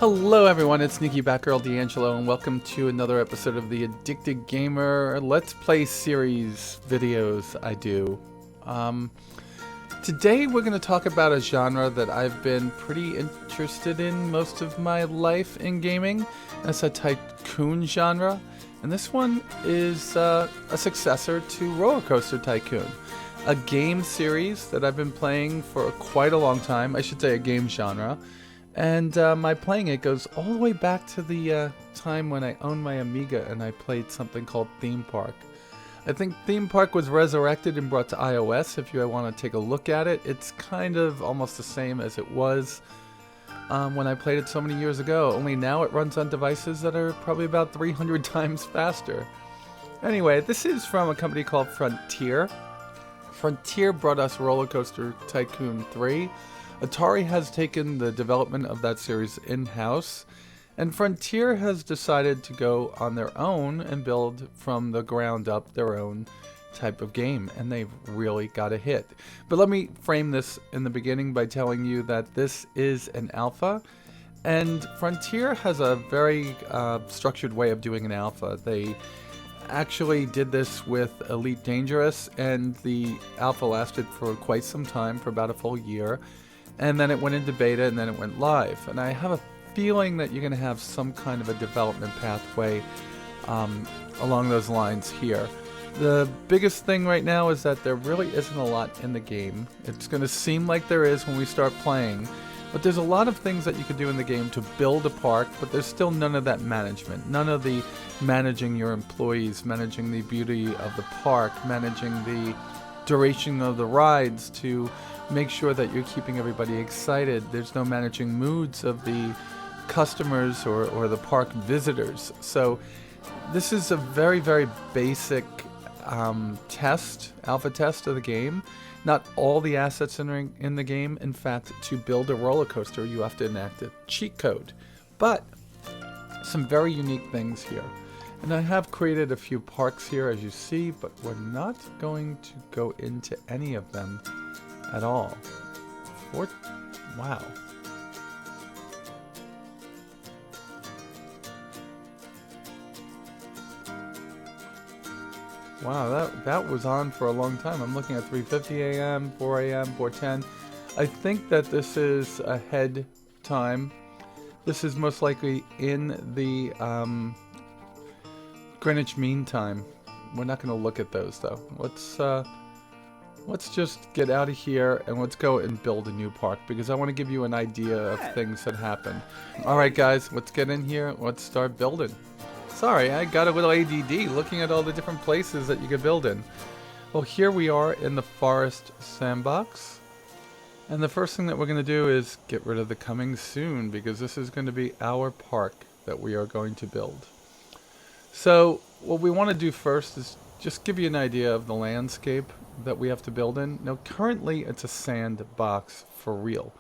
Hello everyone, it's Nikki Batgirl D'Angelo, and welcome to another episode of the Addicted Gamer Let's Play series videos I do. Today we're going to talk about a genre that I've been pretty interested in most of my life in gaming. That's a tycoon genre, and this one is a successor to Roller Coaster Tycoon. A game series that I've been playing for quite a long time, I should say a game genre. And my playing it goes all the way back to the time when I owned my Amiga and I played something called Theme Park. I think Theme Park was resurrected and brought to iOS. If you want to take a look at it, it's kind of almost the same as it was when I played it so many years ago. Only now it runs on devices that are probably about 300 times faster. Anyway, this is from a company called Frontier. Frontier brought us Roller Coaster Tycoon 3. Atari has taken the development of that series in-house, and Frontier has decided to go on their own and build from the ground up their own type of game, and they've really got a hit. But let me frame this in the beginning by telling you that this is an alpha, and Frontier has a very structured way of doing an alpha. They actually did this with Elite Dangerous, and the alpha lasted for quite some time, for about a full year. And then it went into beta, and then it went live. And I have a feeling that you're going to have some kind of a development pathway along those lines here. The biggest thing right now is that there really isn't a lot in the game. It's going to seem like there is when we start playing, but there's a lot of things that you could do in the game to build a park, but there's still none of that management. None of the managing your employees, managing the beauty of the park, managing the duration of the rides to make sure that you're keeping everybody excited. There's no managing moods of the customers or the park visitors. So this is a very, very basic alpha test of the game. Not all the assets in the game. In fact, to build a roller coaster, you have to enact a cheat code. But some very unique things here. And I have created a few parks here, as you see, but we're not going to go into any of them at all. Wow. Wow, that was on for a long time. I'm looking at 3:50 a.m., 4 a.m., 4:10. I think that this is ahead time. This is most likely in the Greenwich Mean Time. We're not going to look at those though. Let's just get out of here and let's go and build a new park, because I want to give you an idea of things that happen. Alright guys, let's get in here. Let's start building. Sorry, I got a little ADD looking at all the different places that you could build in. Well, here we are in the Forest Sandbox. And the first thing that we're going to do is get rid of the coming soon, because this is going to be our park that we are going to build. So what we want to do first is just give you an idea of the landscape that we have to build in. Now currently it's a sandbox for real.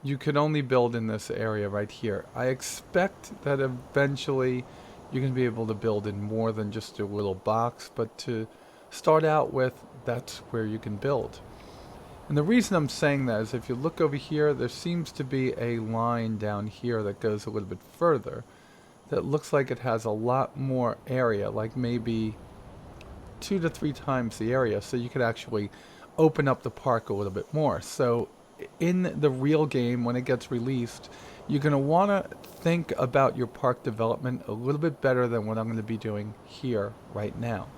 You could only build in this area right here. I expect that eventually you're going to be able to build in more than just a little box, but to start out with, that's where you can build. And the reason I'm saying that is if you look over here, there seems to be a line down here that goes a little bit further that looks like it has a lot more area, like maybe 2 to 3 times the area, so you could actually open up the park a little bit more. So in the real game, when it gets released, you're going to want to think about your park development a little bit better than what I'm going to be doing here right now.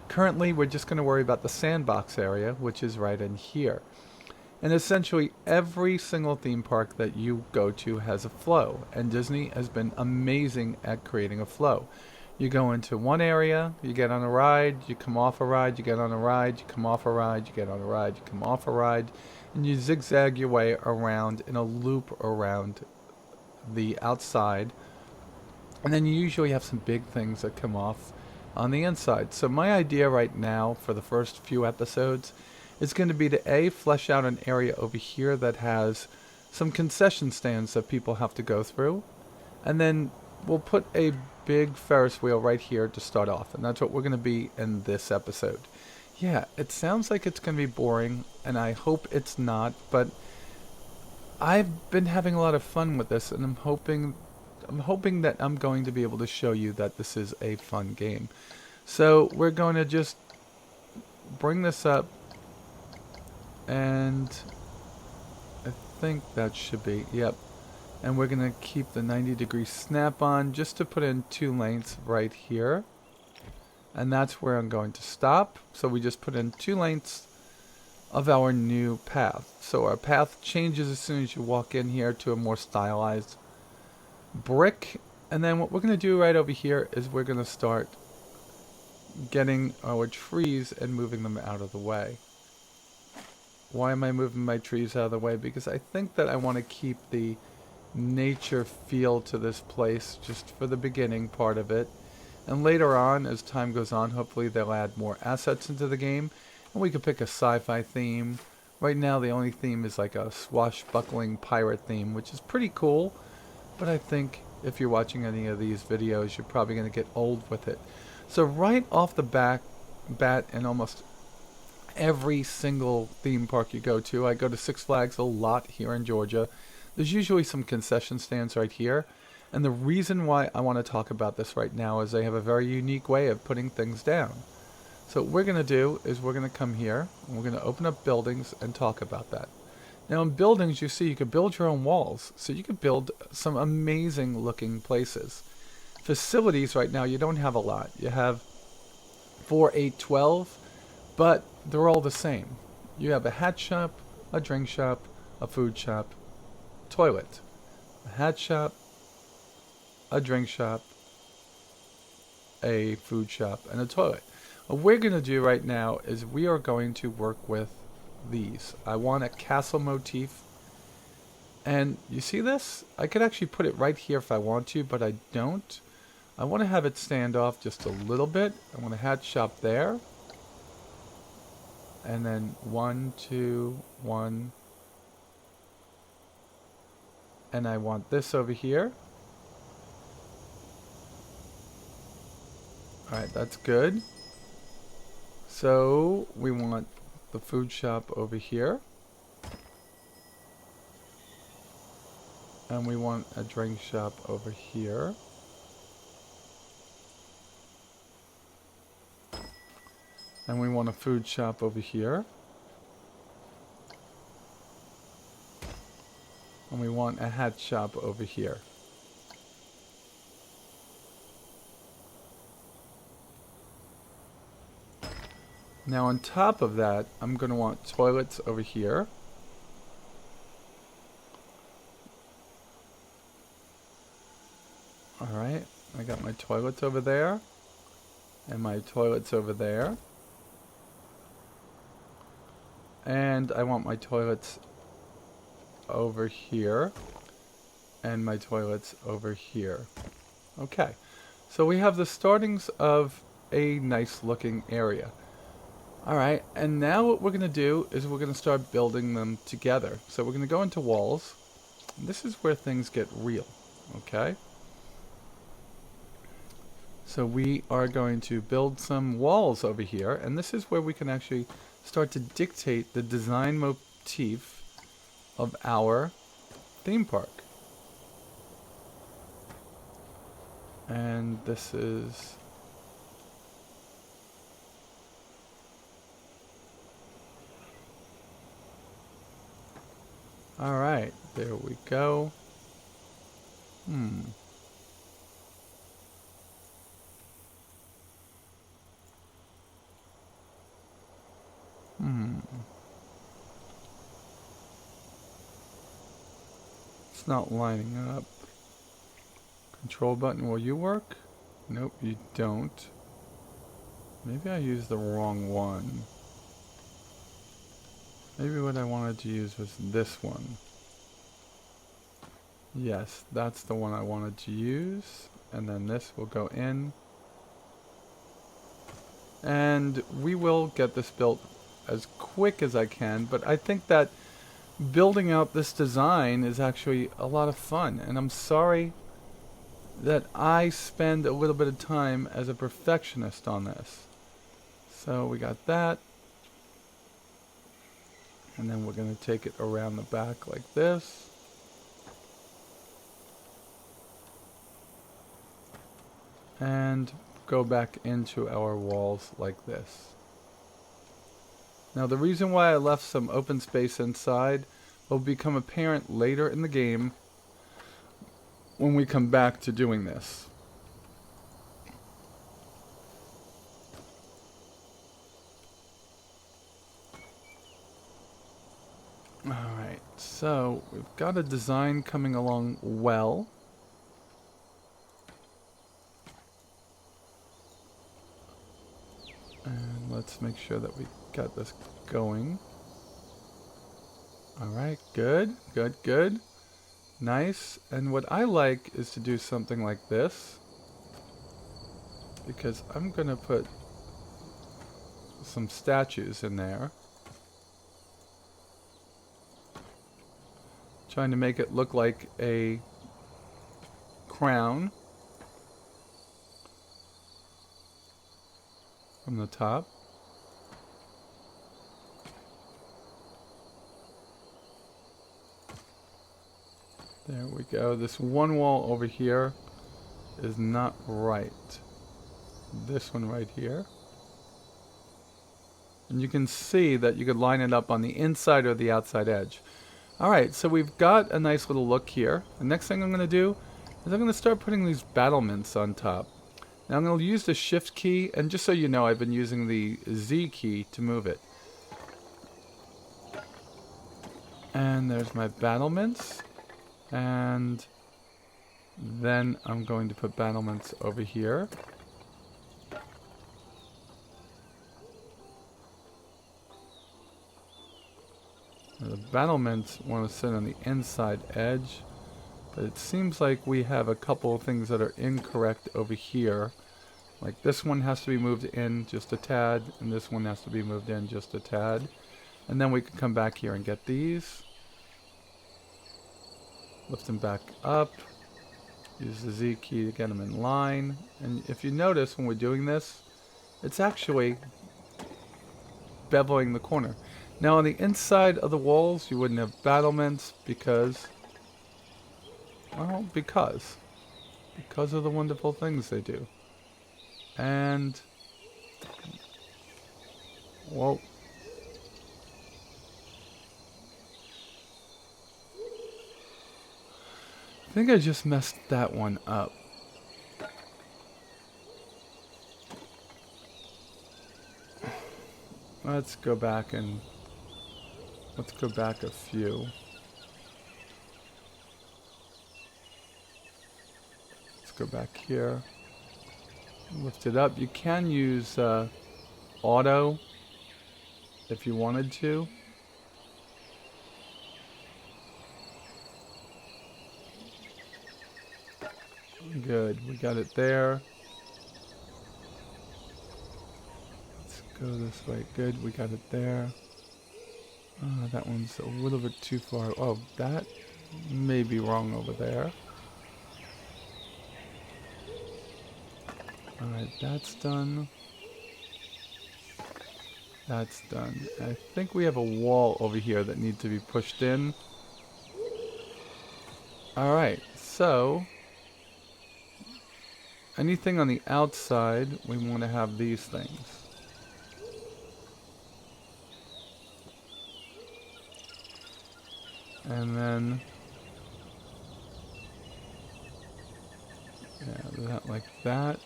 Currently, we're just going to worry about the sandbox area, which is right in here. And essentially every single theme park that you go to has a flow, and Disney has been amazing at creating a flow. You go into one area, you get on a ride, you come off a ride, you get on a ride, you come off a ride, you get on a ride, you come off a ride, and you zigzag your way around in a loop around the outside. And then you usually have some big things that come off on the inside. So my idea right now for the first few episodes is going to be to flesh out an area over here that has some concession stands that people have to go through. And then we'll put a big Ferris wheel right here to start off, and that's what we're going to be in this episode. Yeah, it sounds like it's going to be boring, and I hope it's not, but I've been having a lot of fun with this, and I'm hoping I'm hoping that I'm going to be able to show you that this is a fun game. So we're going to just bring this up, and I think that should be, yep. And we're going to keep the 90-degree snap on just to put in 2 lengths right here. And that's where I'm going to stop. So we just put in 2 lengths of our new path. So our path changes as soon as you walk in here to a more stylized brick. And then what we're going to do right over here is we're going to start getting our trees and moving them out of the way. Why am I moving my trees out of the way? Because I think that I want to keep the nature feel to this place just for the beginning part of it. And later on, as time goes on, hopefully they'll add more assets into the game. And we could pick a sci-fi theme. Right now the only theme is like a swashbuckling pirate theme, which is pretty cool. But I think if you're watching any of these videos, you're probably going to get old with it. So right off the bat, in almost every single theme park you go to, I go to Six Flags a lot here in Georgia. There's usually some concession stands right here. And the reason why I want to talk about this right now is they have a very unique way of putting things down. So what we're going to do is we're going to come here and we're going to open up buildings and talk about that. Now in buildings, you see you can build your own walls. So you can build some amazing looking places. Facilities right now, you don't have a lot. You have 4, 8, 12, but they're all the same. You have a hat shop, a drink shop, a food shop, toilet, a hat shop, a drink shop, a food shop, and a toilet. What we're going to do right now is we are going to work with these. I want a castle motif. And you see this? I could actually put it right here if I want to, but I don't. I want to have it stand off just a little bit. I want a hat shop there. And then 1, 2, 1. And I want this over here. Alright, that's good. So we want the food shop over here. And we want a drink shop over here. And we want a food shop over here. And we want a hat shop over here. Now on top of that, I'm going to want toilets over here. Alright, I got my toilets over there. And my toilets over there. And I want my toilets over here. And my toilets over here. Okay, so we have the startings of a nice looking area. Alright, and now what we're going to do is we're going to start building them together. So we're going to go into walls. This is where things get real, okay? So we are going to build some walls over here, and this is where we can actually start to dictate the design motif of our theme park. And this is... Alright, there we go. It's not lining up. Control button, will you work? Nope, you don't. Maybe I used the wrong one. Maybe what I wanted to use was this one. Yes, that's the one I wanted to use. And then this will go in. And we will get this built as quick as I can, but I think that building out this design is actually a lot of fun, and I'm sorry that I spend a little bit of time as a perfectionist on this. So we got that, and then we're going to take it around the back like this. and go back into our walls like this. Now the reason why I left some open space inside will become apparent later in the game when we come back to doing this. Alright, so we've got a design coming along well. And let's make sure that we got this going. Alright, good, good, good. Nice. And what I like is to do something like this, because I'm going to put some statues in there. Trying to make it look like a crown from the top. There we go. This one wall over here is not right. This one right here. And you can see that you could line it up on the inside or the outside edge. Alright, so we've got a nice little look here. The next thing I'm going to do is I'm going to start putting these battlements on top. Now I'm going to use the shift key, and just so you know, I've been using the Z key to move it. And there's my battlements. And then I'm going to put battlements over here. Now the battlements want to sit on the inside edge, but it seems like we have a couple of things that are incorrect over here. Like this one has to be moved in just a tad, and this one has to be moved in just a tad. And then we can come back here and get these. Lift them back up. Use the Z key to get them in line. And if you notice when we're doing this, it's actually beveling the corner. Now on the inside of the walls, you wouldn't have battlements because, well, because of the wonderful things they do. And, well, I think I just messed that one up. Let's go back and let's go back a few. Let's go back here. Lift it up. You can use auto if you wanted to. Good, we got it there. Let's go this way. Good, we got it there. That one's a little bit too far. Oh, that may be wrong over there. Alright, that's done. That's done. I think we have a wall over here that needs to be pushed in. Alright, so anything on the outside, we want to have these things. And then, yeah, that like that.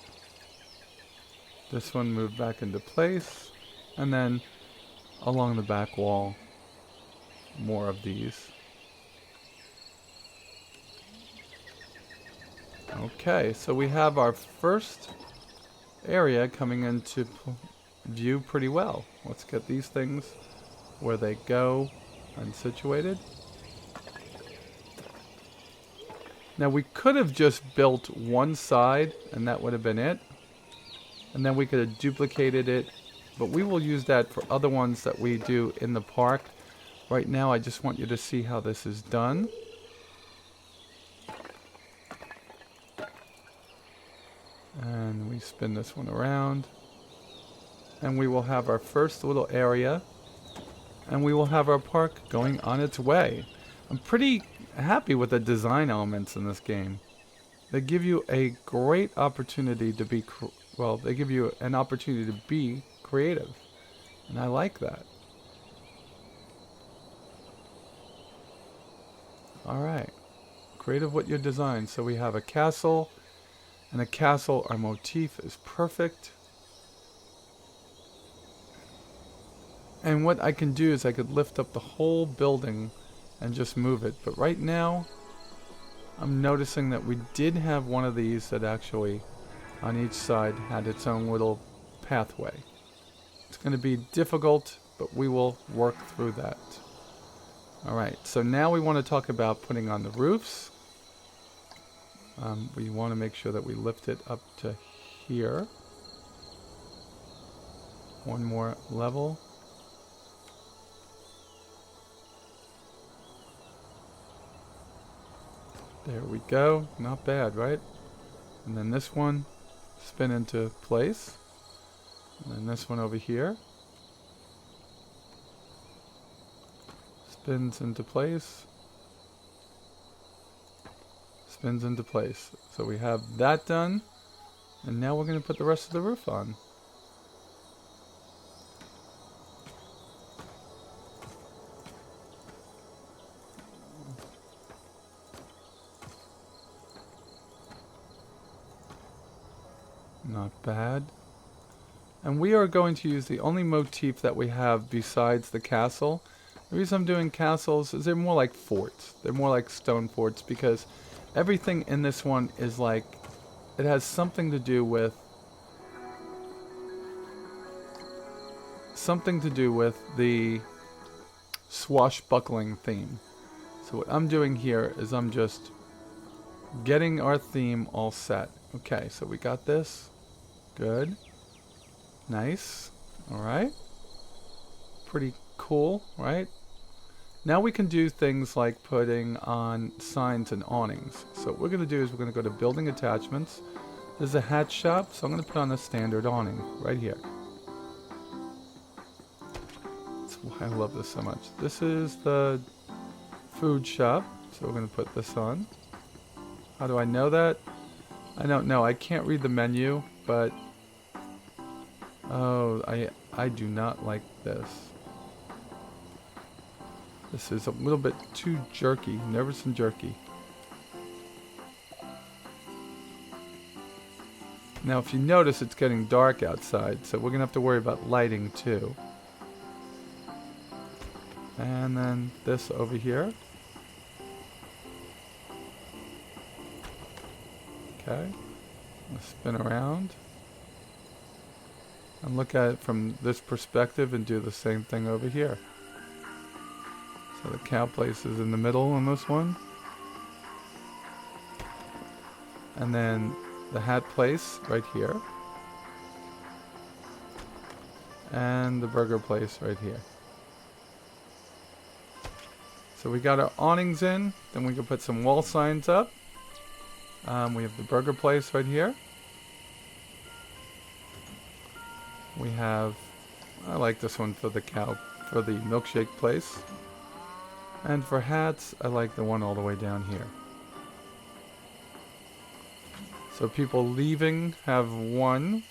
This one moved back into place. And then along the back wall, more of these. Okay, so we have our first area coming into view pretty well. Let's get these things where they go and situated. Now we could have just built one side and that would have been it. And then we could have duplicated it. But we will use that for other ones that we do in the park. Right now I just want you to see how this is done. And we spin this one around. And we will have our first little area. And we will have our park going on its way. I'm pretty happy with the design elements in this game. they give you a great opportunity to be, well, they give you an opportunity to be creative. And I like that. Alright. Creative with your design. So we have a castle. And a castle, our motif is perfect. And what I can do is I could lift up the whole building and just move it. But right now, I'm noticing that we did have one of these that actually, on each side, had its own little pathway. It's going to be difficult, but we will work through that. Alright, so now we want to talk about putting on the roofs. We want to make sure that we lift it up to here. One more level. There we go. Not bad, right? And then this one spin into place. And then this one over here spins into place. Spins into place. So we have that done. And now we're going to put the rest of the roof on. Not bad. And we are going to use the only motif that we have besides the castle. The reason I'm doing castles is they're more like forts. They're more like stone forts because everything in this one is like, it has something to do with the swashbuckling theme. So what I'm doing here is I'm just getting our theme all set. Okay, so we got this. Good. Nice. Alright. Pretty cool, right? Now we can do things like putting on signs and awnings. So what we're going to do is we're going to go to building attachments. There's a hat shop, so I'm going to put on a standard awning right here. That's why I love this so much. This is the food shop, so we're going to put this on. How do I know that? I don't know. I can't read the menu, but oh, I do not like this. This is a little bit too jerky, nervous and jerky. Now, if you notice, it's getting dark outside, so we're going to have to worry about lighting too. And then this over here. Okay. Let's spin around. And look at it from this perspective and do the same thing over here. So the cow place is in the middle on this one. And then the hat place right here. And the burger place right here. So we got our awnings in. Then we can put some wall signs up. We have the burger place right here. We have, I like this one for the milkshake place. And for hats, I like the one all the way down here. So people leaving have one,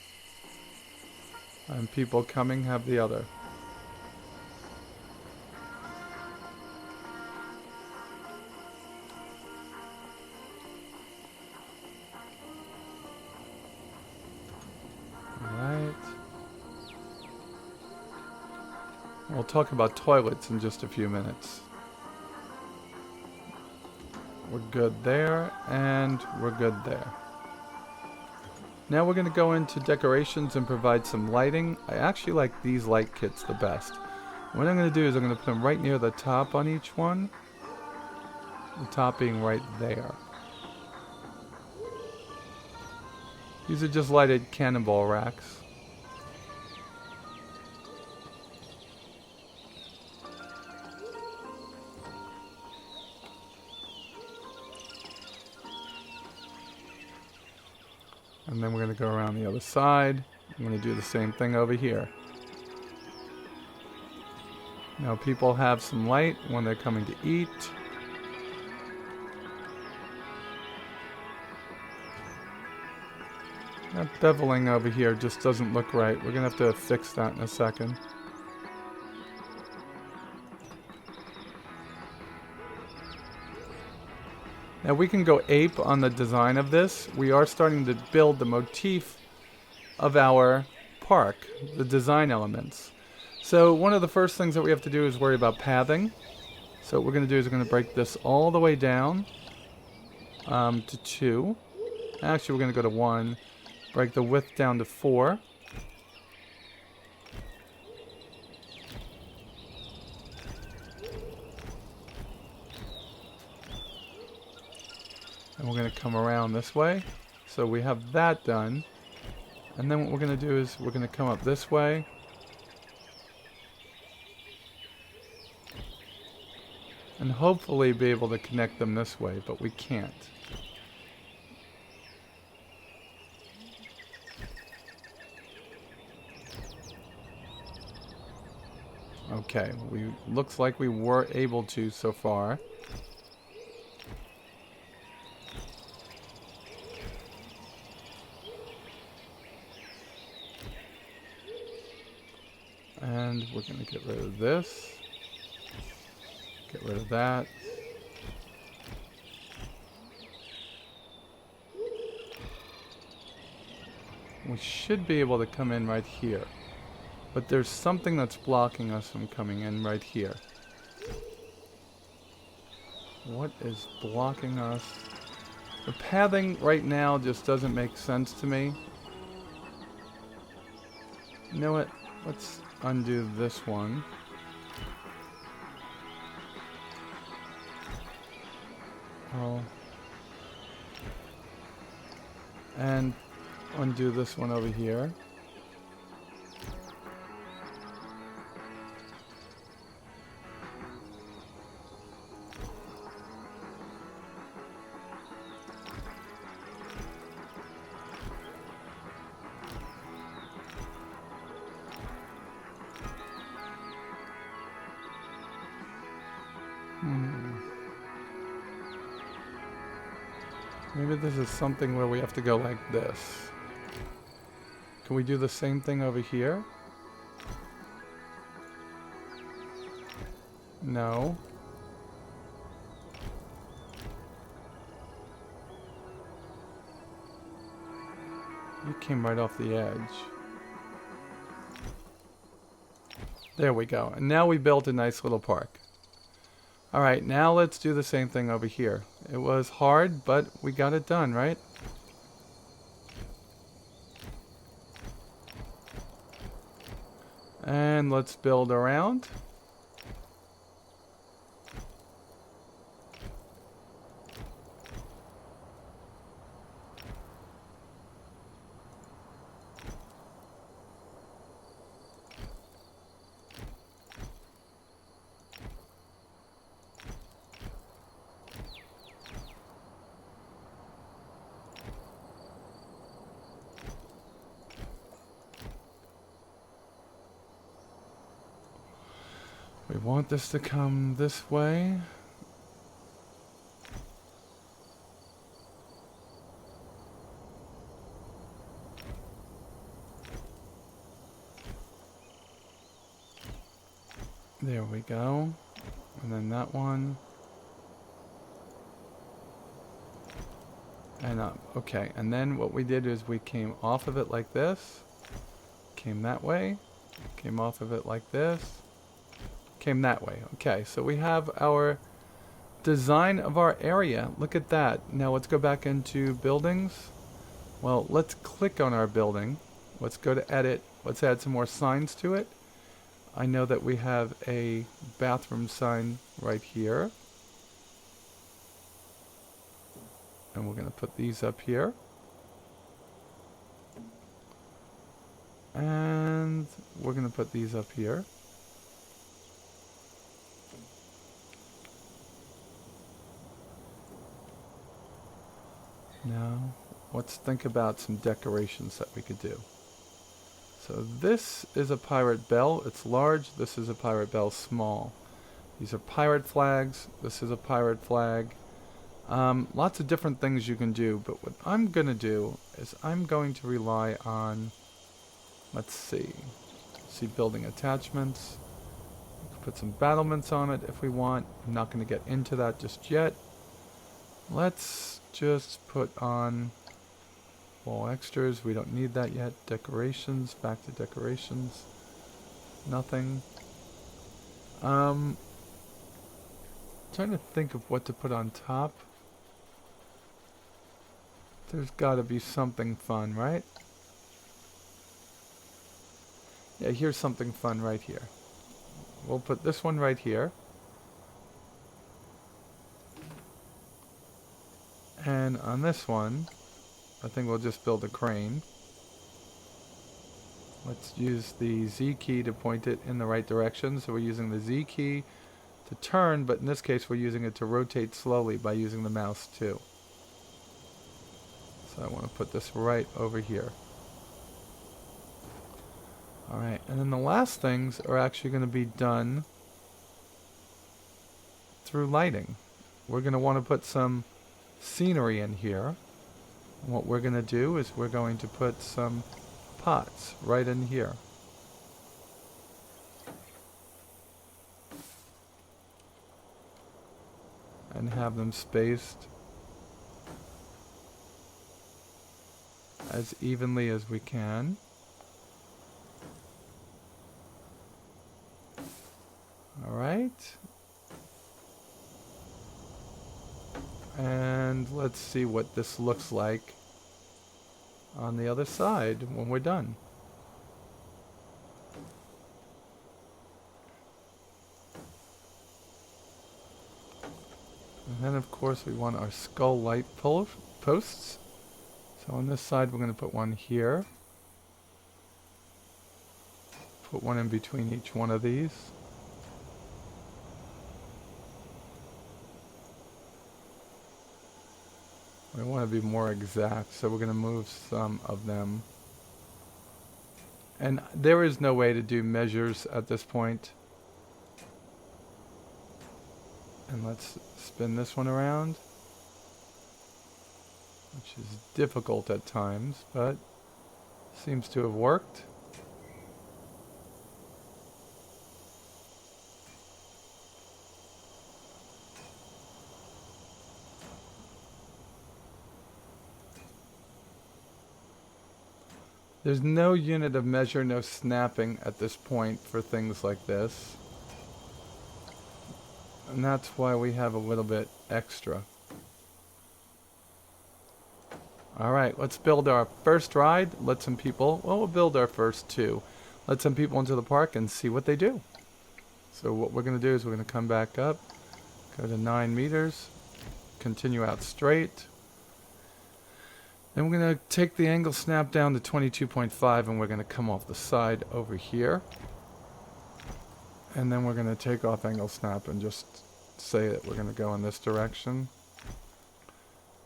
and people coming have the other. Alright. We'll talk about toilets in just a few minutes. We're good there, and we're good there. Now we're going to go into decorations and provide some lighting. I actually like these light kits the best. What I'm going to do is I'm going to put them right near the top on each one. The top being right there. These are just lighted cannonball racks. And then we're going to go around the other side. I'm going to do the same thing over here. Now people have some light when they're coming to eat. That beveling over here just doesn't look right. We're going to have to fix that in a second. Now we can go ape on the design of this. We are starting to build the motif of our park, the design elements. So one of the first things that we have to do is worry about pathing. So what we're going to do is we're going to break this all the way down to 2. Actually, we're going to go to 1. Break the width down to 4. And we're going to come around this way. So we have that done. And then what we're going to do is we're going to come up this way. And hopefully be able to connect them this way, but we can't. Okay, looks like we were able to so far. And we're going to get rid of this. Get rid of that. We should be able to come in right here. But there's something that's blocking us from coming in right here. What is blocking us? The pathing right now just doesn't make sense to me. You know what? Let's undo this one. Oh. And undo this one over here. Maybe this is something where we have to go like this. Can we do the same thing over here? No. You came right off the edge. There we go. And now we built a nice little park. Alright, now let's do the same thing over here. It was hard, but we got it done, right? And let's build around. We want this to come this way. There we go. And then that one. And up. Okay, and then what we did is we came off of it like this. Came that way. Came off of it like this. Came that way. Okay, so we have our design of our area. Look at that. Now let's go back into buildings. Well, let's click on our building. Let's go to edit. Let's add some more signs to it. I know that we have a bathroom sign right here. And we're going to put these up here. And we're going to put these up here. Now, let's think about some decorations that we could do. So this is a pirate bell. It's large. This is a pirate bell small. These are pirate flags. This is a pirate flag. Lots of different things you can do, but what I'm going to do is I'm going to rely on, let's see building attachments. We can put some battlements on it if we want. I'm not going to get into that just yet. Let's just put on wall extras. We don't need that yet. Decorations, back to decorations. Nothing. Trying to think of what to put on top. There's got to be something fun, right? Yeah, here's something fun right here. We'll put this one right here. And on this one, I think we'll just build a crane. Let's use the Z key to point it in the right direction. So we're using the Z key to turn, but in this case we're using it to rotate slowly by using the mouse too. So I want to put this right over here. Alright, and then the last things are actually going to be done through lighting. We're going to want to put some scenery in here. And what we're going to do is we're going to put some pots right in here. And have them spaced as evenly as we can. Alright. And let's see what this looks like on the other side when we're done. And then of course we want our skull light posts. So on this side we're going to put one here. Put one in between each one of these. We want to be more exact, so we're going to move some of them. And there is no way to do measures at this point. And let's spin this one around, which is difficult at times, but seems to have worked. There's no unit of measure, no snapping at this point for things like this. And that's why we have a little bit extra. Alright, let's build our first ride. Let some people, well, we'll build our first two. Let some people into the park and see what they do. So what we're going to do is we're going to come back up, go to 9 meters, continue out straight. Then we're going to take the angle snap down to 22.5 and we're going to come off the side over here. And then we're going to take off angle snap and just say that we're going to go in this direction.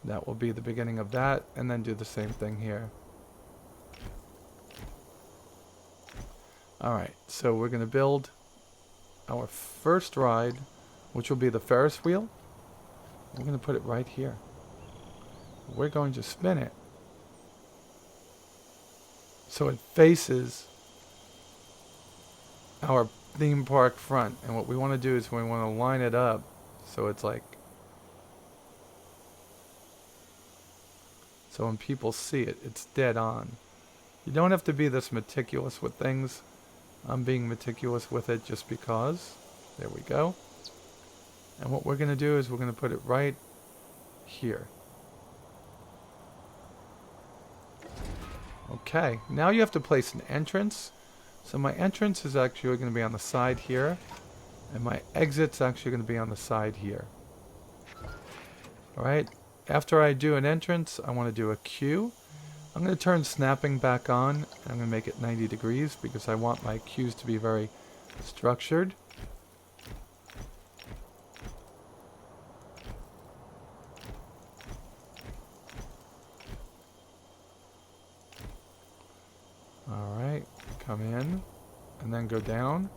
That will be the beginning of that, and then do the same thing here. Alright, so we're going to build our first ride, which will be the Ferris wheel. We're going to put it right here. We're going to spin it so it faces our theme park front. And what we want to do is we want to line it up so it's like, so when people see it, it's dead on. You don't have to be this meticulous with things. I'm being meticulous with it just because. There we go. And what we're going to do is we're going to put it right here. Okay, now you have to place an entrance. So my entrance is actually going to be on the side here. And my exit's actually going to be on the side here. Alright, after I do an entrance, I want to do a queue. I'm going to turn snapping back on. I'm going to make it 90 degrees because I want my queues to be very structured. Alright, come in and then go down.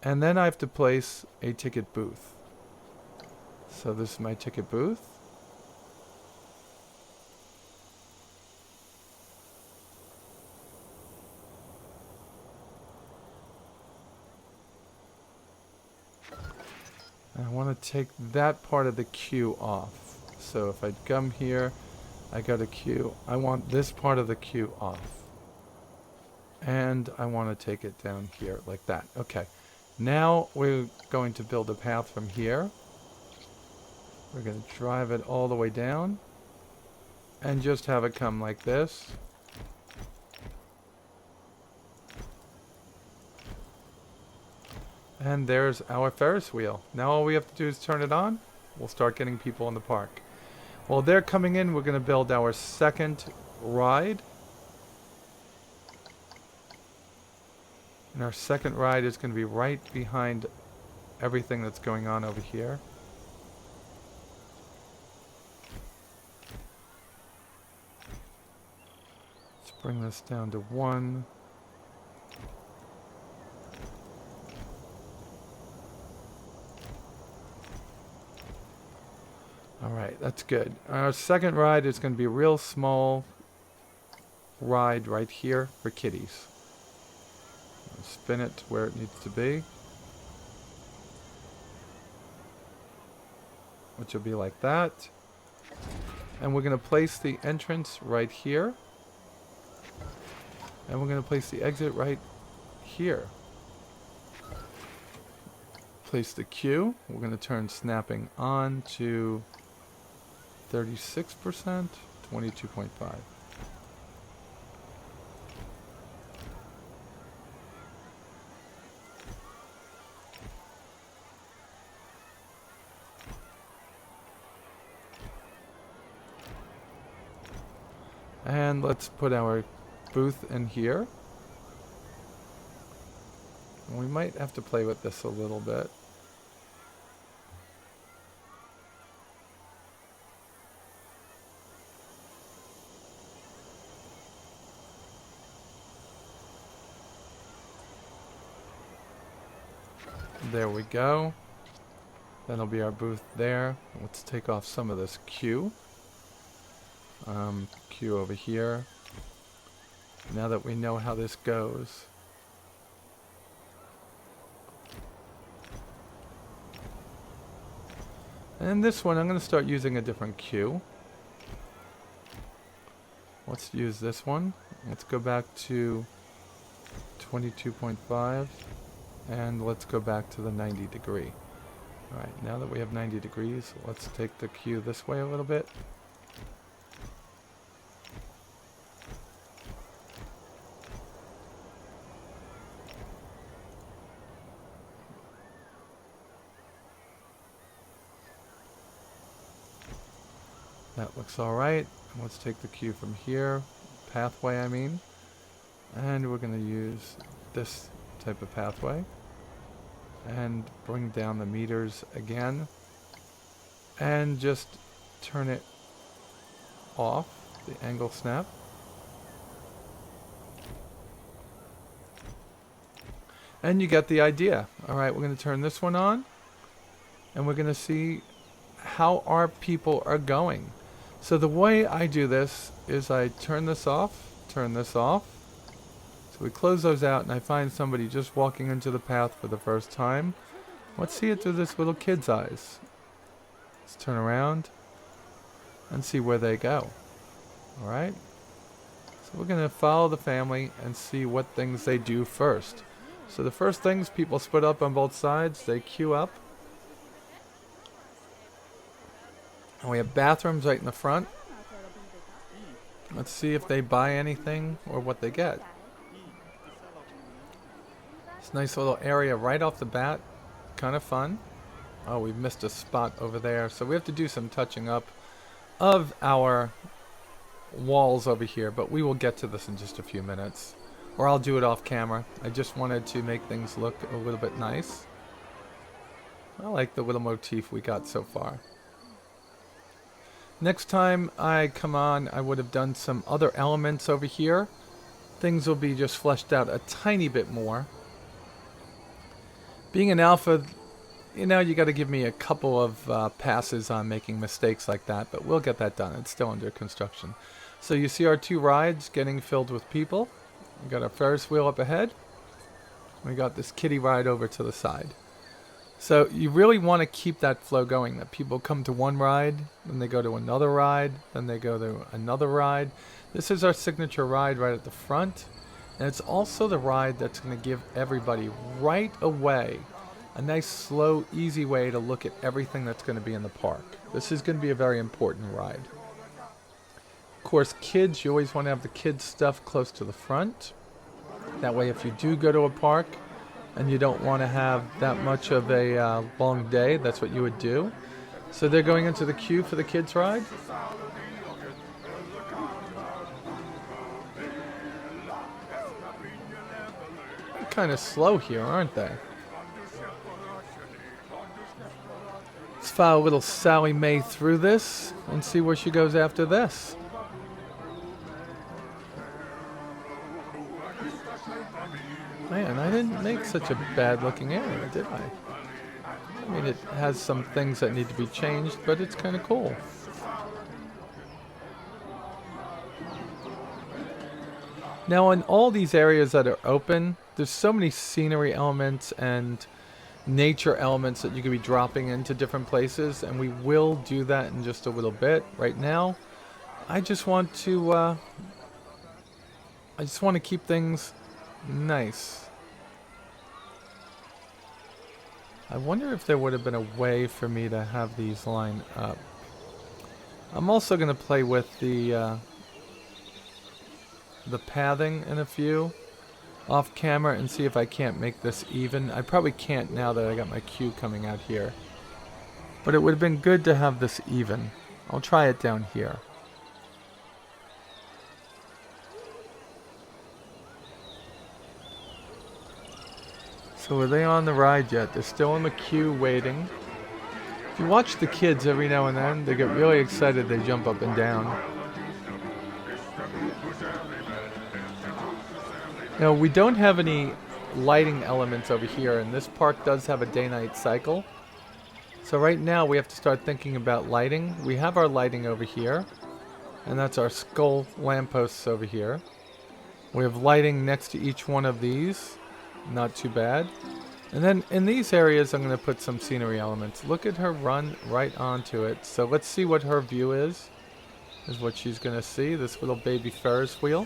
And then I have to place a ticket booth. So this is my ticket booth. And I want to take that part of the queue off. So if I come here, I go to queue. I want this part of the queue off. And I want to take it down here like that. Okay. Now we're going to build a path from here. We're going to drive it all the way down. And just have it come like this. And there's our Ferris wheel. Now all we have to do is turn it on. We'll start getting people in the park. While they're coming in, we're going to build our second ride. And our second ride is going to be right behind everything that's going on over here. Let's bring this down to 1. Alright, that's good. Our second ride is going to be a real small ride right here for kiddies. Spin it to where it needs to be. Which will be like that. And we're going to place the entrance right here. And we're going to place the exit right here. Place the queue. We're going to turn snapping on to 36%, 22.5. And let's put our booth in here. And we might have to play with this a little bit. There we go. That'll be our booth there. Let's take off some of this queue. Queue over here. Now that we know how this goes. And this one, I'm going to start using a different queue. Let's use this one. Let's go back to 22.5. And let's go back to the 90 degree. Alright, now that we have 90 degrees, let's take the queue this way a little bit. That looks alright. Let's take the queue from here. Pathway, I mean. And we're going to use this type of pathway. And bring down the meters again. And just turn it off, the angle snap. And you get the idea. Alright, we're going to turn this one on. And we're going to see how our people are going. So the way I do this is I turn this off, turn this off. So we close those out and I find somebody just walking into the path for the first time. Let's see it through this little kid's eyes. Let's turn around and see where they go. Alright? So we're going to follow the family and see what things they do first. So the first things, people split up on both sides. They queue up. And we have bathrooms right in the front. Let's see if they buy anything or what they get. It's a nice little area right off the bat. Kind of fun. Oh, we've missed a spot over there. So we have to do some touching up of our walls over here. But we will get to this in just a few minutes. Or I'll do it off camera. I just wanted to make things look a little bit nice. I like the little motif we got so far. Next time I come on, I would have done some other elements over here. Things will be just fleshed out a tiny bit more. Being an alpha, you know, you got to give me a couple of passes on making mistakes like that, but we'll get that done. It's still under construction. So you see our 2 rides getting filled with people. We got our Ferris wheel up ahead. We got this kiddie ride over to the side. So you really want to keep that flow going, that people come to one ride, then they go to another ride, then they go to another ride. This is our signature ride right at the front. And it's also the ride that's going to give everybody right away a nice, slow, easy way to look at everything that's going to be in the park. This is going to be a very important ride. Of course, kids, you always want to have the kids' stuff close to the front. That way, if you do go to a park and you don't want to have that much of a long day, that's what you would do. So they're going into the queue for the kids' ride. Kind of slow here, aren't they? Let's follow little Sally Mae through this and see where she goes after this. Man, I didn't make such a bad looking area, did I? I mean, it has some things that need to be changed, but it's kind of cool. Now, in all these areas that are open, there's so many scenery elements and nature elements that you could be dropping into different places, and we will do that in just a little bit. Right now, I just want to keep things nice. I wonder if there would have been a way for me to have these line up. I'm also going to play with the pathing in a few off camera and see if I can't make this even. I probably can't now that I got my queue coming out here. But it would have been good to have this even. I'll try it down here. So are they on the ride yet? They're still in the queue waiting. If you watch the kids every now and then, they get really excited. They jump up and down. Now, we don't have any lighting elements over here, and this park does have a day-night cycle. So right now we have to start thinking about lighting. We have our lighting over here, and that's our skull lampposts over here. We have lighting next to each one of these. Not too bad. And then in these areas, I'm going to put some scenery elements. Look at her run right onto it. So let's see what her view is what she's going to see. This little baby Ferris wheel.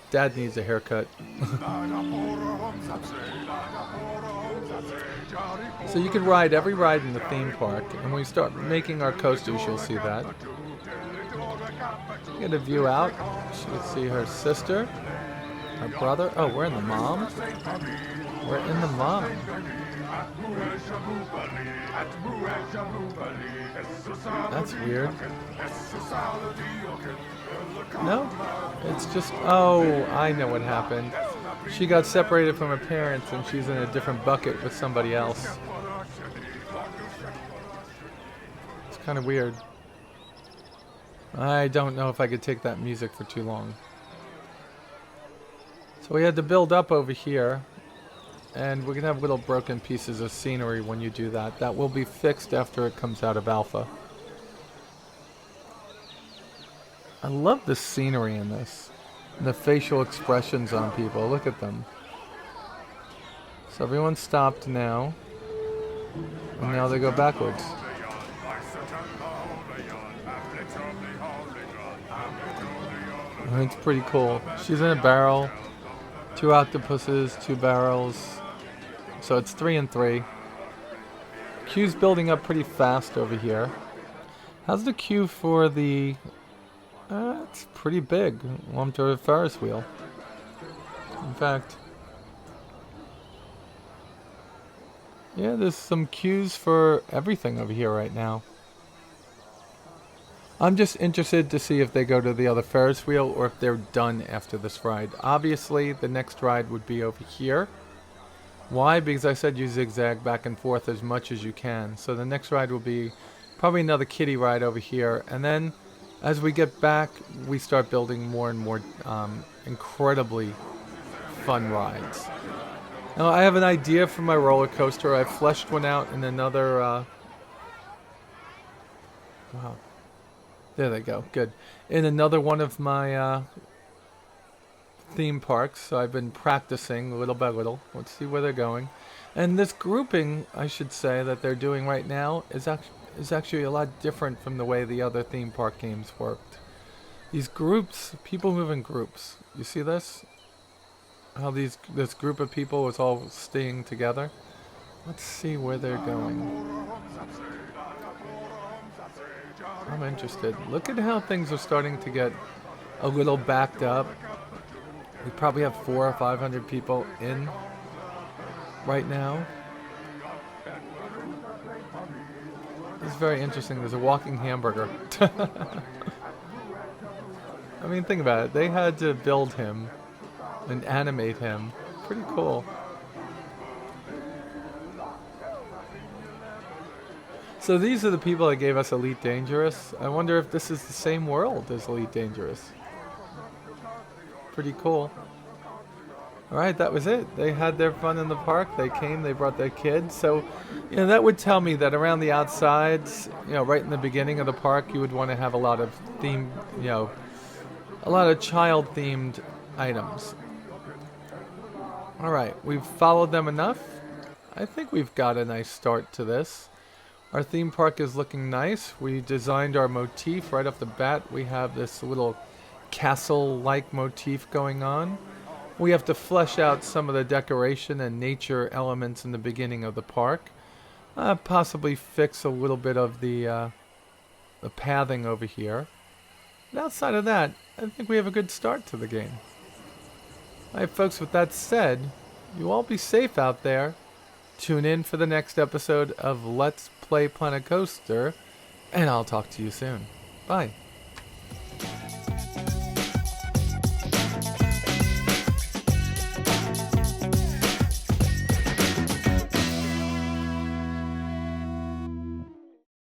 Dad needs a haircut. So you can ride every ride in the theme park, and when we start making our coasters, you'll see that. Get a view out. She can see her sister, her brother. Oh, we're in the mom. We're in the mom. That's weird. No, it's just, oh, I know what happened. She got separated from her parents and she's in a different bucket with somebody else. It's kind of weird. I don't know if I could take that music for too long. So we had to build up over here, and we can have little broken pieces of scenery when you do that. That will be fixed after it comes out of alpha. I love the scenery in this. And the facial expressions on people. Look at them. So everyone's stopped now. And now they go backwards. It's pretty cool. She's in a barrel. 2 octopuses, 2 barrels. So it's 3 and 3. Queue's building up pretty fast over here. How's the queue for the... it's pretty big. Lumped to a Ferris wheel. In fact... yeah, there's some queues for everything over here right now. I'm just interested to see if they go to the other Ferris wheel or if they're done after this ride. Obviously, the next ride would be over here. Why? Because I said you zigzag back and forth as much as you can. So the next ride will be probably another kiddie ride over here. And then as we get back, we start building more and more incredibly fun rides. Now, I have an idea for my roller coaster. I fleshed one out in another... wow. There they go. Good. In another one of my theme parks. So I've been practicing little by little. Let's see where they're going. And this grouping, I should say, that they're doing right now is actually a lot different from the way the other theme park games worked. These groups, people move in groups. You see this? How this group of people was all staying together. Let's see where they're going. I'm interested. Look at how things are starting to get a little backed up. We probably have 400 or 500 people in right now. It's very interesting. There's a walking hamburger. I mean, think about it. They had to build him and animate him. Pretty cool. So these are the people that gave us Elite Dangerous. I wonder if this is the same world as Elite Dangerous. Pretty cool. Alright, that was it. They had their fun in the park. They came, they brought their kids. So, that would tell me that around the outsides, right in the beginning of the park, you would want to have a lot of a lot of child-themed items. Alright, we've followed them enough. I think we've got a nice start to this. Our theme park is looking nice. We designed our motif right off the bat. We have this little castle-like motif going on. We have to flesh out some of the decoration and nature elements in the beginning of the park. Possibly fix a little bit of the pathing over here. But outside of that, I think we have a good start to the game. Alright folks, with that said, you all be safe out there. Tune in for the next episode of Let's Play Planet Coaster, and I'll talk to you soon. Bye.